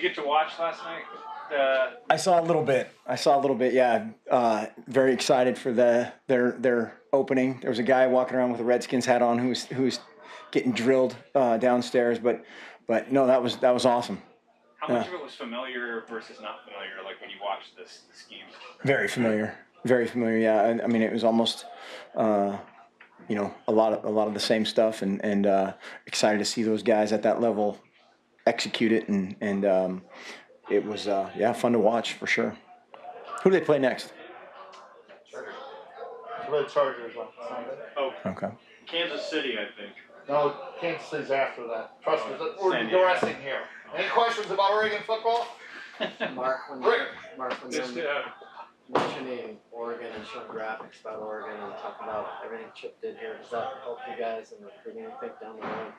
you get to watch last night? I saw a little bit. Yeah. Very excited for their opening. There was a guy walking around with a Redskins hat on who's getting drilled downstairs, but no, that was awesome. How much of it was familiar versus not familiar? Like when you watched the scheme. Very familiar. Yeah. I mean, it was almost. A lot of the same stuff, and excited to see those guys at that level execute it, and it was fun to watch for sure. Who do they play next? Chargers. The Chargers on Sunday. Oh, okay. Kansas City, I think. No, Kansas City's after that. Trust me, we're digressing here. Any questions about Oregon football? Mark, when you're mentioning Oregon and showing graphics about Oregon and talking about everything Chip did here, does that help you guys in recruiting, you think, down the road?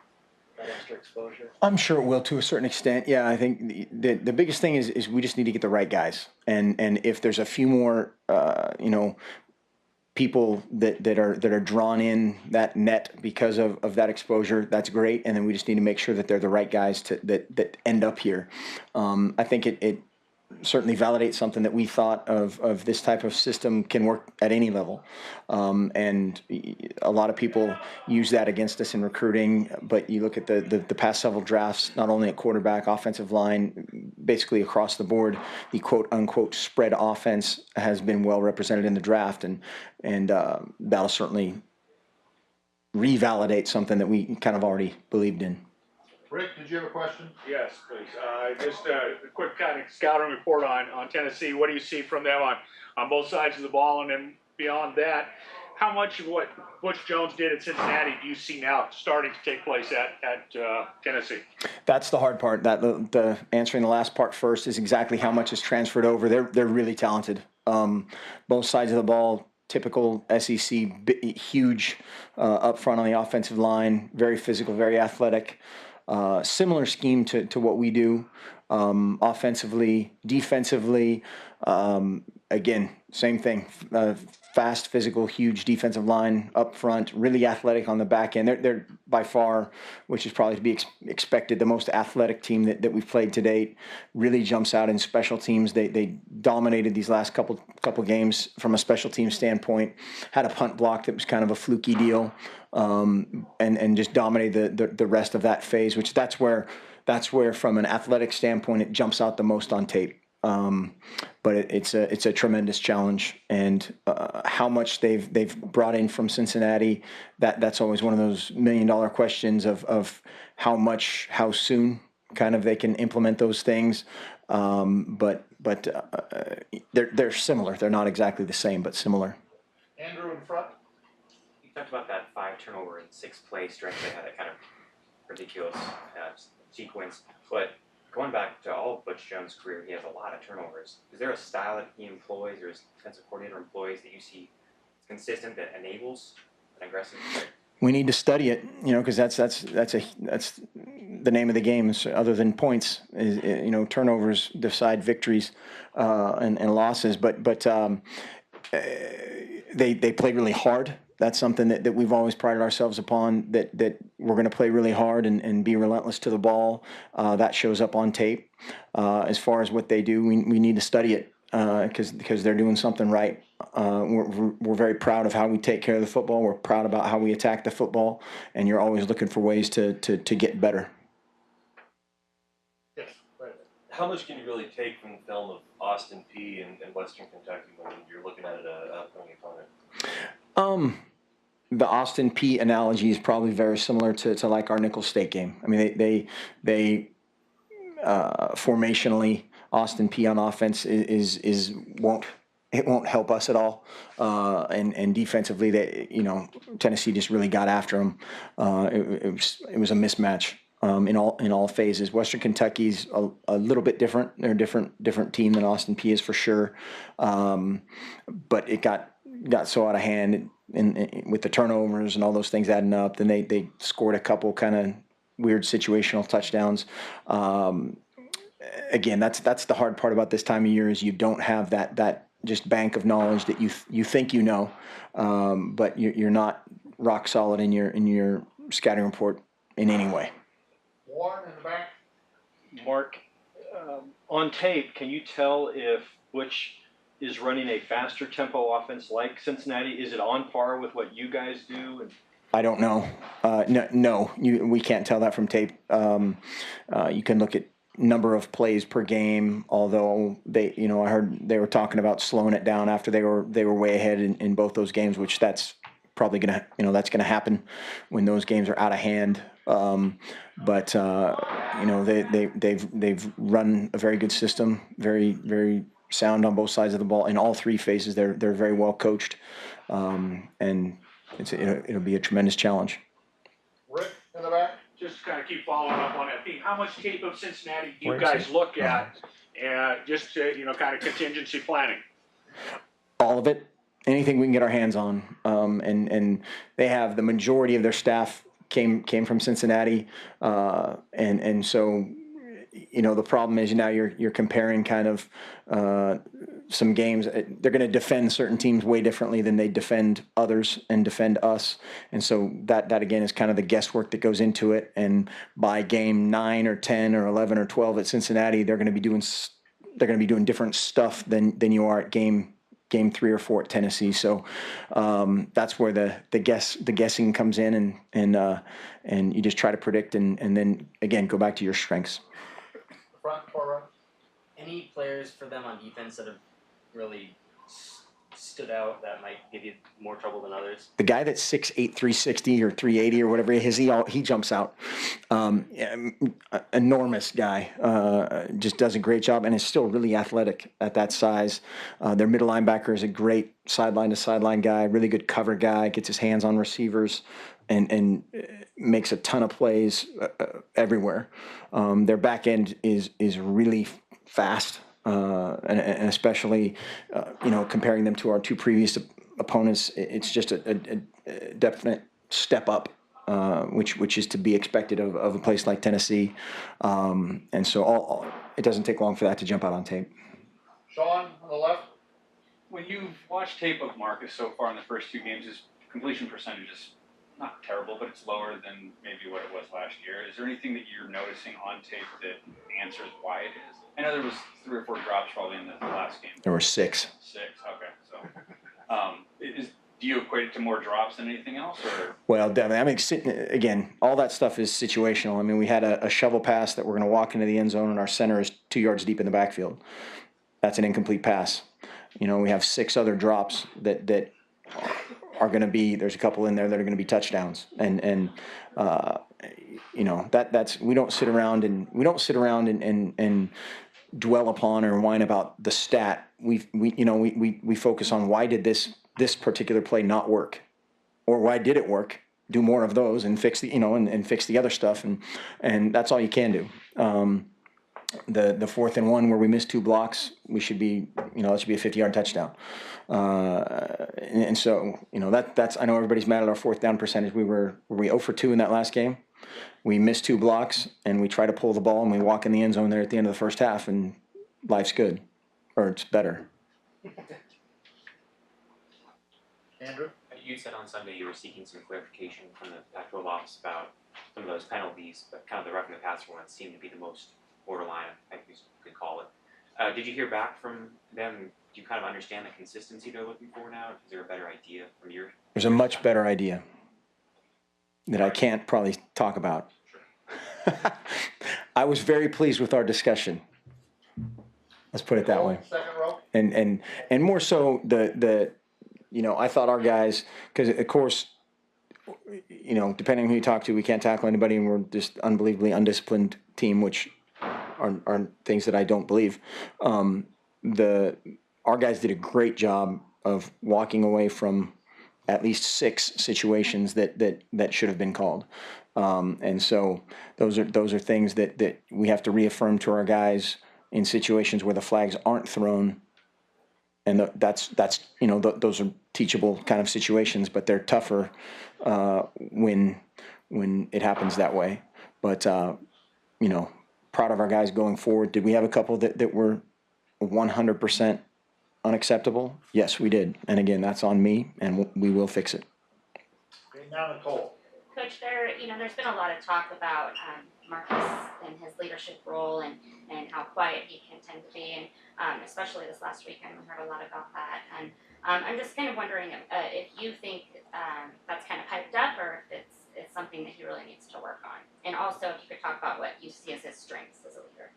That extra exposure? I'm sure it will to a certain extent. Yeah, I think the biggest thing is we just need to get the right guys, and if there's a few more people that are drawn in that net because of that exposure, that's great. And then we just need to make sure that they're the right guys that end up here. I think it certainly validates something that we thought of this type of system can work at any level. And a lot of people use that against us in recruiting, but you look at the past several drafts, not only at quarterback, offensive line, basically across the board, the quote-unquote spread offense has been well represented in the draft, and that'll certainly revalidate something that we kind of already believed in. Rick, did you have a question? Yes, please. Just a quick kind of scouting report on Tennessee. What do you see from them on both sides of the ball? And then beyond that, how much of what Butch Jones did at Cincinnati do you see now starting to take place at Tennessee? That's the hard part. That the answering the last part first is exactly how much is transferred over. They're really talented. Both sides of the ball. Typical SEC, huge up front on the offensive line. Very physical, very athletic. Similar scheme to what we do, offensively, defensively. Again, same thing. Fast, physical, huge defensive line up front, really athletic on the back end. They're by far, which is probably to be expected, the most athletic team that we've played to date. Really jumps out in special teams. They dominated these last couple games from a special team standpoint. Had a punt block that was kind of a fluky deal, and just dominated the rest of that phase. Which that's where from an athletic standpoint it jumps out the most on tape. But it's a tremendous challenge, and how much they've brought in from Cincinnati, that's always one of those $1 million questions of how soon kind of they can implement those things. But they're similar. They're not exactly the same, but similar. Andrew in front. You talked about that 5 turnover in 6 play stretch. They had that kind of ridiculous sequence, but going back to all of Butch Jones' career, he has a lot of turnovers. Is there a style that he employs or his defensive coordinator employs that you see consistent that enables an aggressive play? We need to study it, because that's the name of the game. Other than points, turnovers decide victories and losses. But they play really hard. That's something that we've always prided ourselves upon, that we're going to play really hard and be relentless to the ball. That shows up on tape. As far as what they do, we need to study it because they're doing something right. We're very proud of how we take care of the football. We're proud about how we attack the football, and you're always looking for ways to get better. Yes, right. How much can you really take from the film of Austin Peay and Western Kentucky when you're looking at an upcoming opponent? The Austin Peay analogy is probably very similar to like our Nicholls State game. I mean, they formationally, Austin Peay on offense won't help us at all, and defensively, Tennessee just really got after them. It was a mismatch in all phases. Western Kentucky's a little bit different. They're a different team than Austin Peay is for sure, but it got so out of hand with the turnovers and all those things adding up. Then they scored a couple kind of weird situational touchdowns. Again, that's the hard part about this time of year is you don't have that just bank of knowledge that you think but you're not rock solid in your scouting report in any way. Warren in the back. Mark, On tape, can you tell if Butch is running a faster tempo offense like Cincinnati? Is it on par with what you guys do? I don't know. No, we can't tell that from tape. You can look at number of plays per game, although I heard they were talking about slowing it down after they were way ahead in both those games, which that's probably that's gonna happen when those games are out of hand. But they've run a very good system, very very sound on both sides of the ball in all three phases. They're very well coached, and it'll be a tremendous challenge. Rick in the back. Just to kind of keep following up on that theme, how much tape of Cincinnati do you guys look at, just to, kind of contingency planning? All of it, anything we can get our hands on, and they have the majority of their staff came from Cincinnati, and so the problem is now you're comparing kind of some games. They're going to defend certain teams way differently than they defend others and defend us, and so that again is kind of the guesswork that goes into it. And by game 9 or 10 or 11 or 12 at Cincinnati, they're going to be doing different stuff than you are at game 3 or 4 at Tennessee. So that's where the guessing comes in, and you just try to predict and then again go back to your strengths. Front, far right. Any players for them on defense that have really stood out that might give you more trouble than others? The guy that's 6'8", 360 or 380 or whatever it is, he jumps out. Enormous guy, just does a great job and is still really athletic at that size. Their middle linebacker is a great sideline to sideline guy, really good cover guy, gets his hands on receivers and makes a ton of plays everywhere. Their back end is really fast. And especially, comparing them to our 2 previous opponents, it's just a definite step up, which is to be expected of a place like Tennessee. And so it doesn't take long for that to jump out on tape. Sean on the left. When you've watched tape of Marcus so far in the first 2 games, his completion percentage is not terrible, but it's lower than maybe what it was last year. Is there anything that you're noticing on tape that answers why it is? I know there was 3 or 4 drops probably in the last game. There were 6. 6, okay. So, do you equate it to more drops than anything else, or? Well, definitely. Again, all that stuff is situational. I mean, we had a shovel pass that we're going to walk into the end zone, and our center is 2 yards deep in the backfield. That's an incomplete pass. We have 6 other drops that are going to be. There's a couple in there that are going to be touchdowns, and that's we don't sit around and dwell upon or whine about the stat. We focus on why did this particular play not work, or why did it work? Do more of those and fix and fix the other stuff, and that's all you can do. The 4th and 1 where we missed 2 blocks, we should be it should be a 50-yard touchdown. And so that's I know everybody's mad at our 4th down percentage. Were we 0 for 2 in that last game? We missed 2 blocks and we try to pull the ball and we walk in the end zone there at the end of the first half, and life's good, or it's better. Andrew. You said on Sunday you were seeking some clarification from the Pac-12 office about some of those penalties, but kind of the roughing the passer ones seemed to be the most borderline, I think you could call it. Did you hear back from them? Do you kind of understand the consistency they're looking for now? Is there a better idea from your? There's a much better idea that I can't probably talk about. Sure. I was very pleased with our discussion. Let's put it that way. Second row. And more so I thought our guys, because of course, depending on who you talk to, we can't tackle anybody, and we're just unbelievably undisciplined team, which are things that I don't believe. Our guys did a great job of walking away from at least 6 situations that should have been called, and so those are things that we have to reaffirm to our guys in situations where the flags aren't thrown. And that's those are teachable kind of situations, but they're tougher when it happens that way. But proud of our guys going forward. Did we have a couple that were 100% unacceptable? Yes, we did. And again, that's on me, and we will fix it. Okay, now Nicole. Coach, there's been a lot of talk about Marcus and his leadership role and how quiet he can tend to be, and especially this last weekend, we heard a lot about that. And I'm just kind of wondering if you think that's kind of hyped up, or if it's something that he really needs to work on. And also, if you could talk about what you see as his strengths as a leader.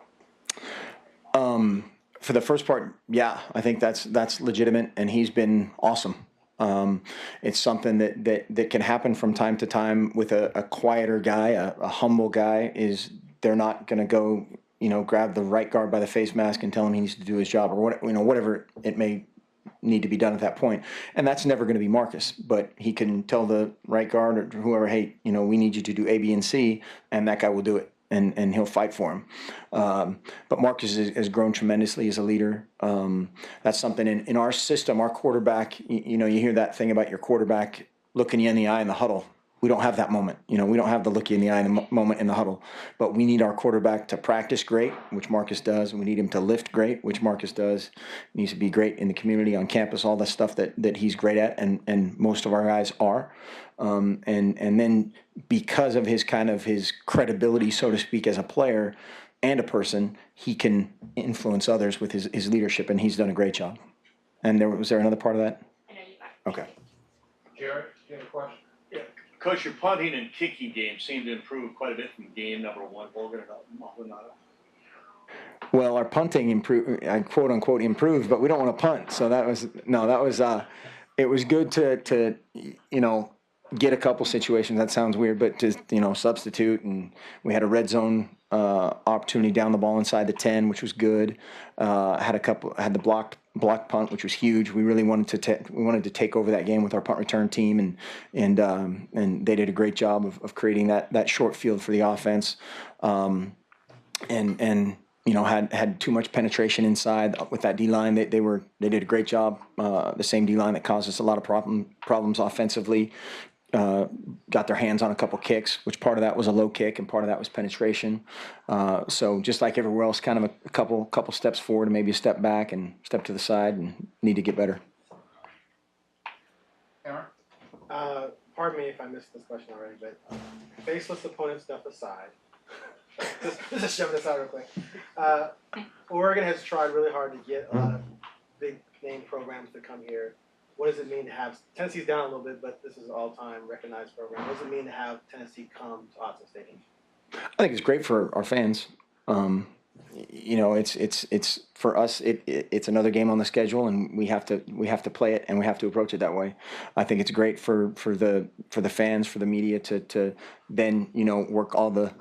For the first part, yeah, I think that's legitimate, and he's been awesome. It's something that can happen from time to time with a quieter guy, a humble guy. Is they're not going to go, grab the right guard by the face mask and tell him he needs to do his job, or whatever it may need to be done at that point. And that's never going to be Marcus, but he can tell the right guard or whoever, hey, we need you to do A, B, and C, and that guy will do it. And he'll fight for him. But Marcus has grown tremendously as a leader. That's something in our system, our quarterback, you hear that thing about your quarterback looking you in the eye in the huddle. We don't have that moment. We don't have the look you in the eye moment in the huddle. But we need our quarterback to practice great, which Marcus does. And we need him to lift great, which Marcus does. He needs to be great in the community, on campus, all the stuff that he's great at, and most of our guys are. And then because of his credibility, so to speak, as a player and a person, he can influence others with his leadership, and he's done a great job. And was there another part of that? I know you got it. Okay. Jared, you have a question? Coach, your punting and kicking game seemed to improve quite a bit from game number one. Well, our punting improved, quote unquote improved, but we don't want to punt. So it was good to get a couple situations. That sounds weird, but to substitute, and we had a red zone opportunity down the ball inside the 10, which was good. Had the blocked punt, which was huge. We really wanted to take over that game with our punt return team, and they did a great job of creating that short field for the offense. Had too much penetration inside with that D line. They did a great job. The same D line that caused us a lot of problems offensively. Got their hands on a couple kicks, which part of that was a low kick and part of that was penetration. So just like everywhere else, kind of a couple steps forward and maybe a step back and step to the side, and need to get better. Aaron? Pardon me if I missed this question already, but faceless opponent stuff aside, just shove this out real quick. Oregon has tried really hard to get a lot of big name programs to come here. What does it mean to have Tennessee's down a little bit, but this is an all-time recognized program? What does it mean to have Tennessee come to Autzen Stadium? I think it's great for our fans. It's for us. It's another game on the schedule, and we have to play it, and we have to approach it that way. I think it's great for the fans, for the media to then work all the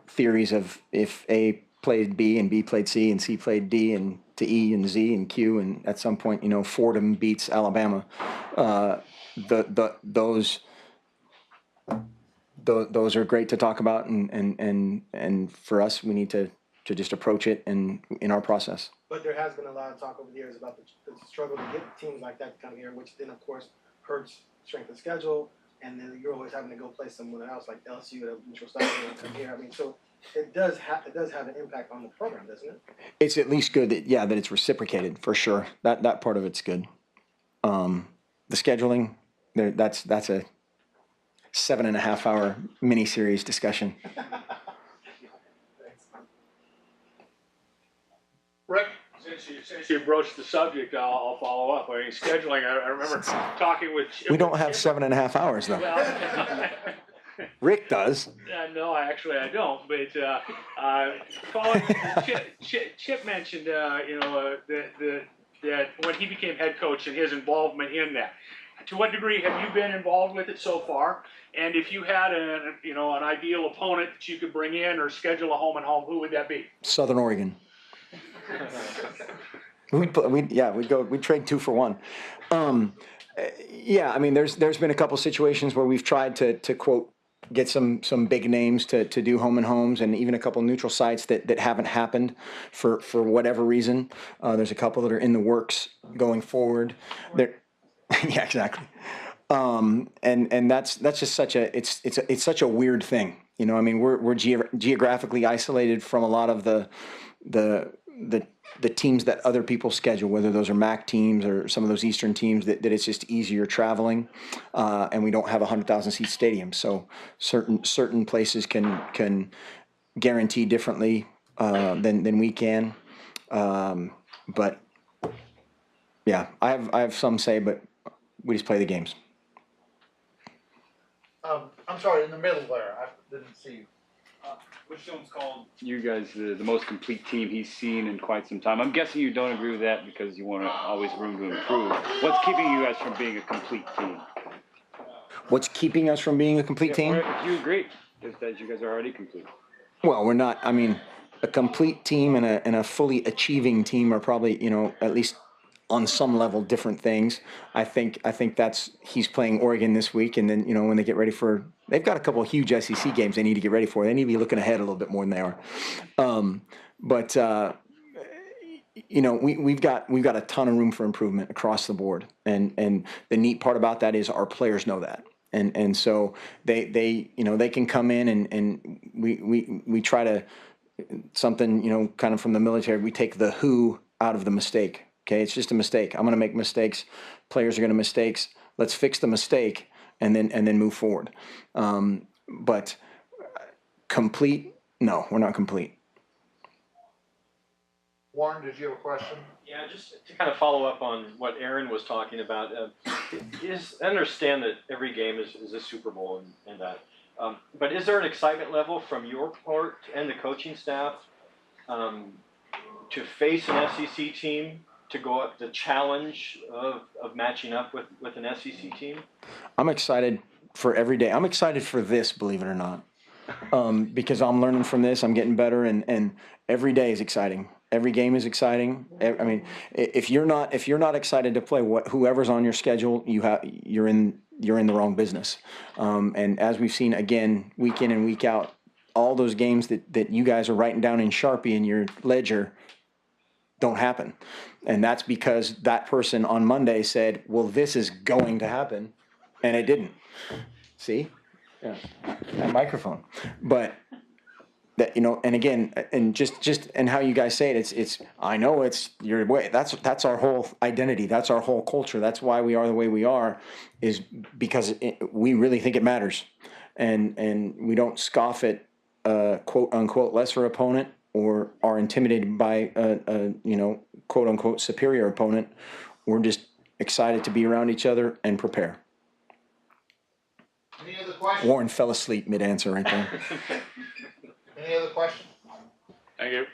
theories of if A played B and B played C and C played D and to E and Z and Q, and at some point Fordham beats Alabama. Those are great to talk about, and for us, we need to just approach it in our process. But there has been a lot of talk over the years about the struggle to get teams like that to come here, which then of course hurts strength of schedule, and then you're always having to go play someone else like LSU at a neutral site and come here. I mean, so it does have an impact on the program, doesn't it? It's at least good that it's reciprocated for sure. That part of it's good. The scheduling, that's a 7.5 hour mini-series discussion. Rick? Since you broached the subject, I'll follow up. I mean, scheduling, I remember talking with Chip. We don't have 7.5 hours, though. Well, Rick does. No, I don't. But Chip mentioned, that when he became head coach and his involvement in that. To what degree have you been involved with it so far? And if you had an ideal opponent that you could bring in or schedule a home and home, who would that be? Southern Oregon. We'd trade 2 for 1. I mean, there's been a couple situations where we've tried to quote get some big names to do home and homes, and even a couple neutral sites that haven't happened for whatever reason. There's a couple that are in the works going forward. Yeah, exactly. And that's just such it's such a weird thing. I mean, we're geographically isolated from a lot of the the teams that other people schedule, whether those are MAC teams or some of those Eastern teams, that it's just easier traveling, and we don't have a 100,000 seat stadium. So certain places can guarantee differently than we can. But yeah, I have some say, but we just play the games. I'm sorry, in the middle there, I didn't see you. Butch Jones called you guys the most complete team he's seen in quite some time. I'm guessing you don't agree with that because you want always room to improve. What's keeping you guys from being a complete team? What's keeping us from being a complete team? Or if you agree that you guys are already complete. Well, we're not. I mean, a complete team and a fully achieving team are probably, at least on some level different things. I think that's he's playing Oregon this week, and then when they get ready for, they've got a couple of huge SEC games they need to get ready for. They need to be looking ahead a little bit more than they are. We've got a ton of room for improvement across the board, and the neat part about that is our players know that. And so they can come in and we try to something kind of from the military. We take the who out of the mistake. Okay, it's just a mistake. I'm going to make mistakes. Players are going to mistakes. Let's fix the mistake and then move forward. But complete? No, we're not complete. Warren, did you have a question? Yeah, just to kind of follow up on what Aaron was talking about. I understand that every game is a Super Bowl and that. But is there an excitement level from your part and the coaching staff to face an SEC team, to go up the challenge of matching up with an SEC team? I'm excited for every day. I'm excited for this, believe it or not, because I'm learning from this. I'm getting better, and every day is exciting. Every game is exciting. I mean, if you're not excited to play, whoever's on your schedule, you're in the wrong business. And as we've seen again, week in and week out, all those games that you guys are writing down in Sharpie in your ledger don't happen. And that's because that person on Monday said, well, this is going to happen, and it didn't. See? Yeah. That microphone. But that, and again, and just and how you guys say it, it's I know it's your way. That's our whole identity. That's our whole culture. That's why we are the way we are, is because we really think it matters. And we don't scoff at quote unquote lesser opponent, or are intimidated by a quote unquote superior opponent. We're just excited to be around each other and prepare. Any other questions? Warren fell asleep mid-answer right there. Any other questions? Thank you.